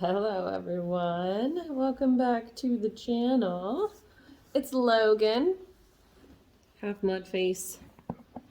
Hello everyone, welcome back to the channel. It's Logan, half mud face,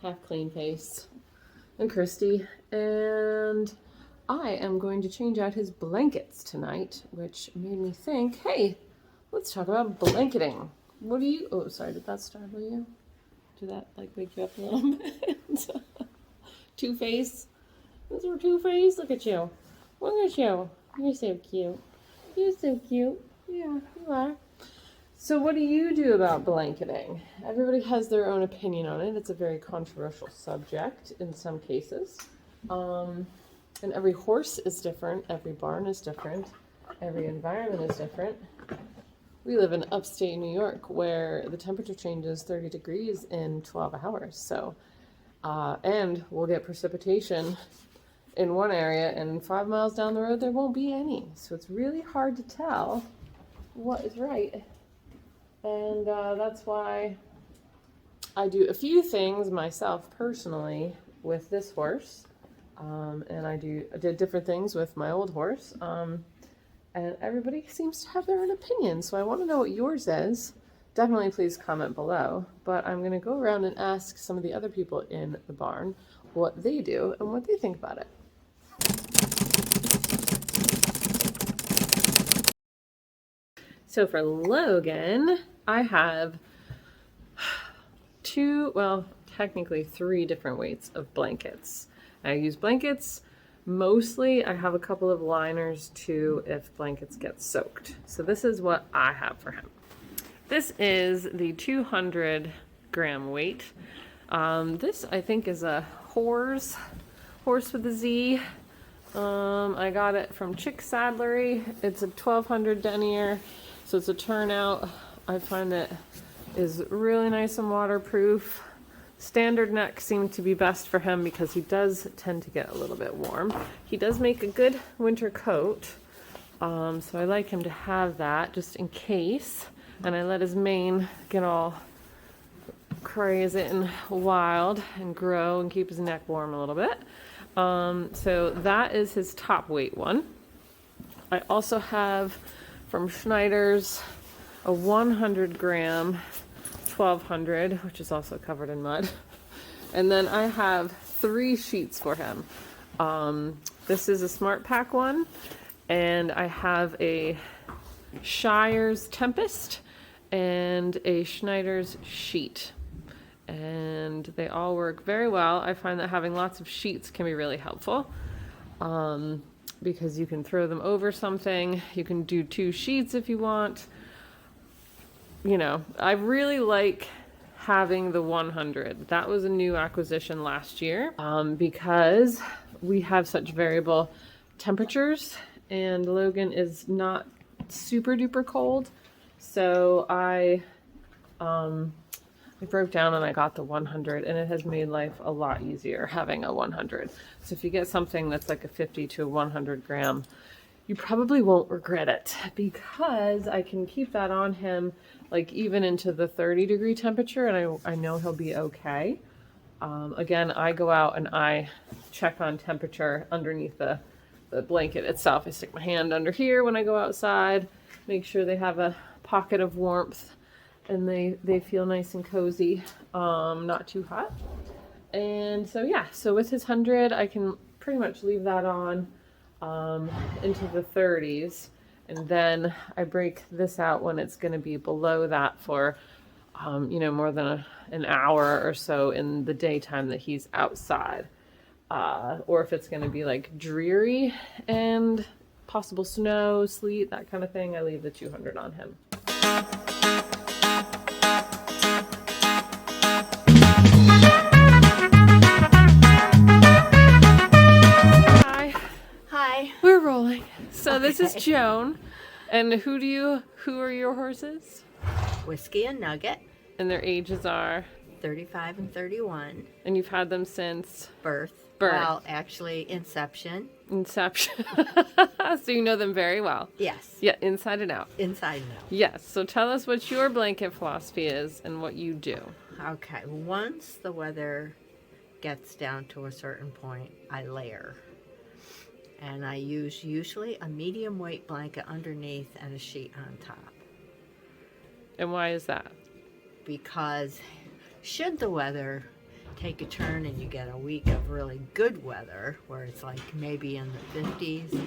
half clean face, and Christy, and I am going to change out his blankets tonight, which made me think, hey, let's talk about blanketing. What do you, oh sorry, did that startle you? Did that like wake you up a little bit? Two-Face? Mr. Two-Face, look at you. Look at you. You're so cute. You're so cute. Yeah, you are. So what do you do about blanketing? Everybody has their own opinion on it. It's a very controversial subject in some cases. And every horse is different. Every barn is different. Every environment is different. We live in upstate New York where the temperature changes 30 degrees in 12 hours. So, and we'll get precipitation in one area, and 5 miles down the road there won't be any. So it's really hard to tell what is right, and that's why I do a few things myself personally with this horse, and I did different things with my old horse, and everybody seems to have their own opinion. So I want to know what yours is. Definitely please comment below, but I'm going to go around and ask some of the other people in the barn what they do and what they think about it. So for Logan, I have technically 3 different weights of blankets. I use blankets mostly. I have a couple of liners too if blankets get soaked. So this is what I have for him. This is the 200-gram weight. This I think is a horse with a Z. I got it from Chick Saddlery. It's a 1200 denier. So it's a turnout. I find that is really nice and waterproof. Standard neck seemed to be best for him because he does tend to get a little bit warm. He does make a good winter coat. So I like him to have that just in case. And I let his mane get all crazy and wild and grow and keep his neck warm a little bit. So that is his top weight one. I also have from Schneider's a 100-gram 1200, which is also covered in mud. And then I have 3 sheets for him. This is a Smart Pack one, and I have a Shire's Tempest and a Schneider's sheet. And they all work very well. I find that having lots of sheets can be really helpful. Because you can throw them over something. You can do 2 sheets if you want. You know, I really like having the 100. That was a new acquisition last year because we have such variable temperatures and Logan is not super duper cold. So I broke down and I got the 100, and it has made life a lot easier having a 100. So if you get something that's like a 50 to 100 gram, you probably won't regret it because I can keep that on him like even into the 30-degree temperature, and I know he'll be okay. Again, I go out and I check on temperature underneath the blanket itself. I stick my hand under here when I go outside, make sure they have a pocket of warmth and they feel nice and cozy, not too hot. And so yeah, so with his 100, I can pretty much leave that on into the 30s, and then I break this out when it's going to be below that for you know, more than an hour or so in the daytime that he's outside, or if it's going to be like dreary and possible snow, sleet, that kind of thing, I leave the 200 on him. We're rolling. So this is Joan. And who are your horses? Whiskey and Nugget. And their ages are? 35 and 31. And you've had them since? Birth. Well, actually, inception. Inception. So you know them very well. Yes. Yeah, inside and out. Inside and out. Yes. So tell us what your blanket philosophy is and what you do. Okay. Once the weather gets down to a certain point, I layer. And I use usually a medium weight blanket underneath and a sheet on top. And why is that? Because should the weather take a turn and you get a week of really good weather where it's like maybe in the 50s,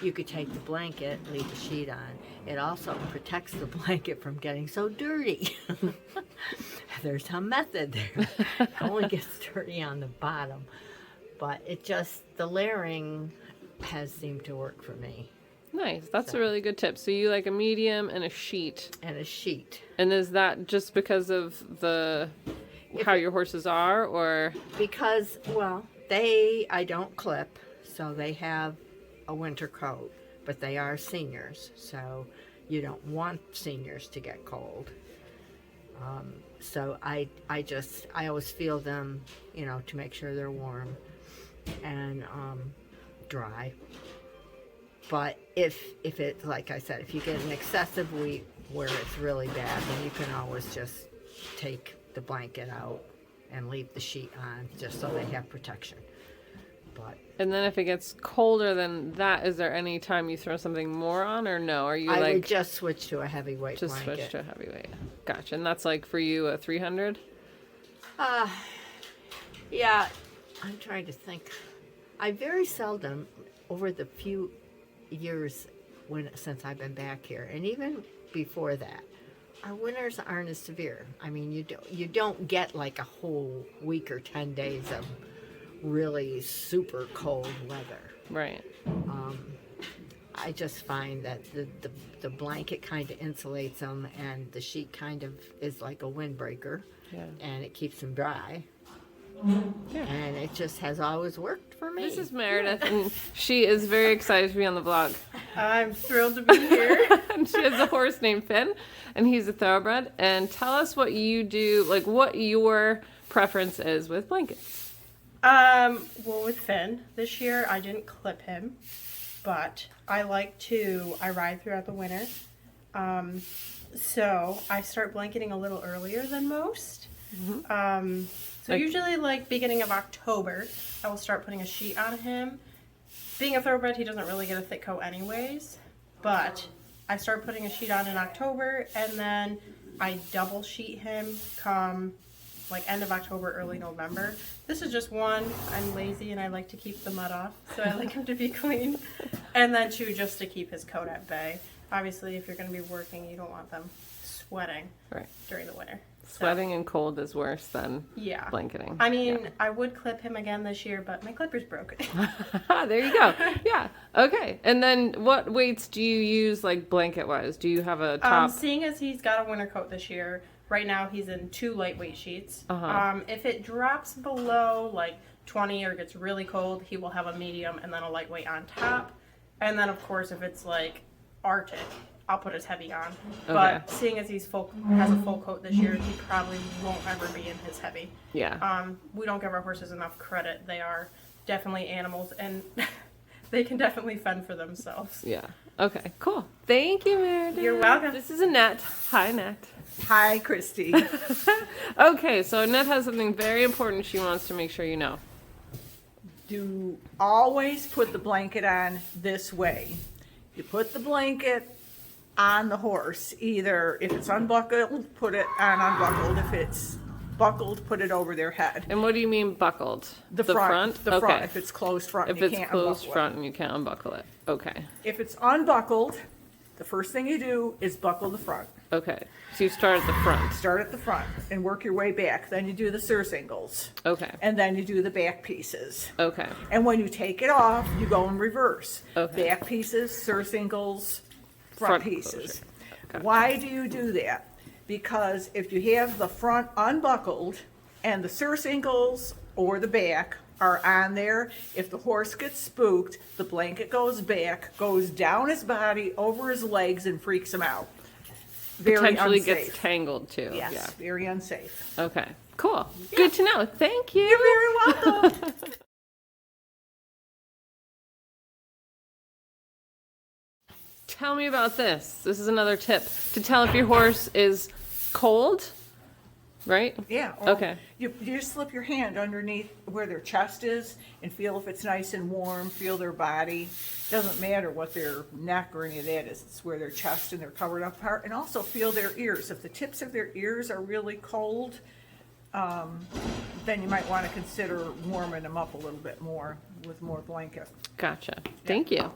you could take the blanket, leave the sheet on. It also protects the blanket from getting so dirty. There's some method there. It only gets dirty on the bottom. But the layering has seemed to work for me. Nice. That's a really good tip. So you like a medium and a sheet. And a sheet. And is that just because of how your horses are, or? Because, well, I don't clip, so they have a winter coat, but they are seniors, so you don't want seniors to get cold. So I always feel them, to make sure they're warm and dry. But if it's, like I said, if you get an excessive week where it's really bad, then you can always just take the blanket out and leave the sheet on just so they have protection. And then if it gets colder than that, is there any time you throw something more on, or no? Are you I would just switch to a heavyweight just blanket. switch to a heavyweight? Gotcha. And that's like for you a 300? Yeah. I'm trying to think. I very seldom, over the few years since I've been back here, and even before that, our winters aren't as severe. I mean, you don't get like a whole week or 10 days of really super cold weather. Right. I just find that the blanket kind of insulates them, and the sheet kind of is like a windbreaker. Yeah. And it keeps them dry. Yeah. And it just has always worked for me. This is Meredith, and she is very excited to be on the vlog. I'm thrilled to be here. And she has a horse named Finn, and he's a thoroughbred. And tell us what you do, like what your preference is with blankets. Well, with Finn, this year I didn't clip him, but I ride throughout the winter. So I start blanketing a little earlier than most. Mm-hmm. So usually like beginning of October, I will start putting a sheet on him. Being a thoroughbred, he doesn't really get a thick coat anyways, but I start putting a sheet on in October, and then I double sheet him come like end of October, early November. This is just one, I'm lazy and I like to keep the mud off, so I like him to be clean. And then two, just to keep his coat at bay. Obviously, if you're going to be working, you don't want them sweating during the winter. Sweating and cold is worse than yeah. blanketing. I mean, I would clip him again this year, but my clipper's broken. There you go. Yeah. Okay. And then what weights do you use, like blanket-wise? Do you have a top? Seeing as he's got a winter coat this year, right now he's in 2 lightweight sheets. If it drops below like 20 or gets really cold, he will have a medium and then a lightweight on top. And then of course if it's like Arctic, I'll put his heavy on. Okay. But seeing as he's has a full coat this year, he probably won't ever be in his heavy. Yeah. We don't give our horses enough credit. They are definitely animals, and they can definitely fend for themselves. Yeah. Okay, cool. Thank you, Meredith. You're welcome. This is Annette. Hi, Annette. Hi, Christy. Okay, so Annette has something very important she wants to make sure you know. Do always put the blanket on this way. You put the blanket on the horse. Either if it's unbuckled, put it on unbuckled. If it's buckled, put it over their head. And what do you mean buckled? The front. The front. If it's closed front, if you it's can't closed unbuckle front and you can't unbuckle it. Okay. If it's unbuckled, the first thing you do is buckle the front. Okay. So you start at the front. Start at the front and work your way back. Then you do the surcingles. Okay. And then you do the back pieces. Okay. And when you take it off, you go in reverse. Okay. Back pieces, surcingles, front pieces. Gotcha. Why do you do that? Because if you have the front unbuckled and the surcingles or the back are on there, if the horse gets spooked, the blanket goes back, goes down his body, over his legs, and freaks him out. Very Potentially unsafe. Gets tangled too. Yes, Yeah. very unsafe. Okay. Cool. Yeah. Good to know. Thank you. You're very welcome. Tell me about this. This is another tip to tell if your horse is cold. right? Yeah. Or Okay. You just slip your hand underneath where their chest is and feel if it's nice and warm, feel their body. Doesn't matter what their neck or any of that is, it's where their chest and their covered up part. And also feel their ears. If the tips of their ears are really cold, then you might want to consider warming them up a little bit more with more blanket. Gotcha. Thank you.